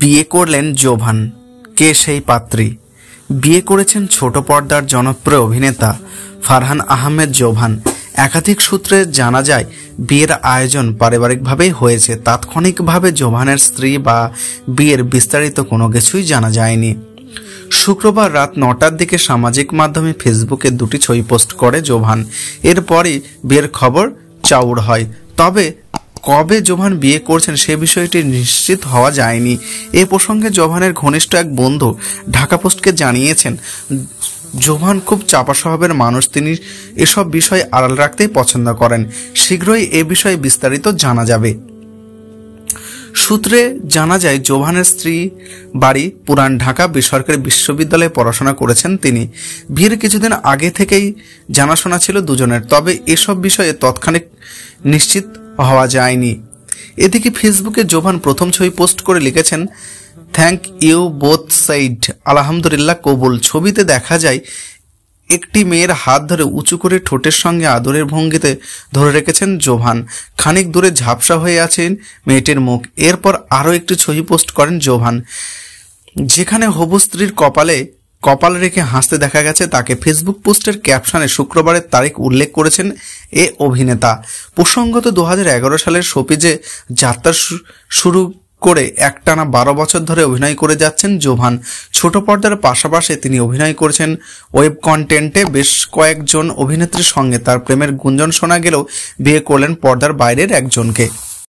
বিয়ে করলেন জোভান। কে সেই পাত্রী? বিয়ে করেছেন ছোট পর্দার জনপ্রিয় অভিনেতা ফারহান আহমেদ জোভান। একাধিক সূত্রে জানা যায় বিয়ের আয়োজন পারিবারিকভাবেই হয়েছে। তাৎক্ষণিকভাবে জোভানের স্ত্রী বা বিয়ের বিস্তারিত কোনো কিছুই জানা যায়নি। শুক্রবার রাত 9টার দিকে সামাজিক মাধ্যমে ফেসবুকে দুটি ছবি পোস্ট করে জোভান। এরপরই বিয়ের খবর চাউর হয়। তবে কবে জোভান বিয়ে করছেন সে বিষয়টি নিশ্চিত হওয়া যায়নি। এ প্রসঙ্গে জোভানের ঘনিষ্ঠ এক বন্ধু ঢাকা পোস্টকে জানিয়েছেন, জোভান খুব চাপা স্বভাবের মানুষ, তিনি এসব বিষয় আড়াল রাখতেই পছন্দ করেন। শীঘ্রই এ বিষয়ে বিস্তারিত জানা যাবে। সূত্রে জানা যায় জোভানের স্ত্রী বাড়ি পুরান ঢাকা বেসরকারি বিশ্ববিদ্যালয়ে পড়াশোনা করেছেন তিনি। বিয়ের কিছুদিন আগে থেকেই জানাশোনা ছিল দুজনের, তবে এসব বিষয়ে তৎক্ষণিক নিশ্চিত হওয়া যায়নি। এদিকে ফেসবুকে জোভান প্রথম ছবি পোস্ট করে লিখেছেন, থ্যাংক ইউ বোথ সাইড, আলহামদুলিল্লাহ কবুল। ছবিতে দেখা যায় একটি মেয়ের হাত ধরে উঁচু করে ঠোঁটের সঙ্গে আদরের ভঙ্গিতে ধরে রেখেছেন জোভান। খানিক দূরে ঝাপসা হয়ে আছেন মেয়েটির মুখ। এরপর আরও একটি ছবি পোস্ট করেন জোভান, যেখানে হবু স্ত্রীর কপাল রেখে হাসতে দেখা গেছে তাকে। ফেসবুক পোস্টের ক্যাপশনে শুক্রবারের তারিখ উল্লেখ করেছেন এ অভিনেতা। প্রসঙ্গত 2011 সালের শোপিজে যাত্রা শুরু করে একটানা 12 বছর ধরে অভিনয় করে যাচ্ছেন জোভান। ছোট পর্দার পাশাপাশি তিনি অভিনয় করেছেন ওয়েব কন্টেন্টে। বেশ কয়েকজন অভিনেত্রীর সঙ্গে তার প্রেমের গুঞ্জন শোনা গেলেও বিয়ে করলেন পর্দার বাইরের একজনকে।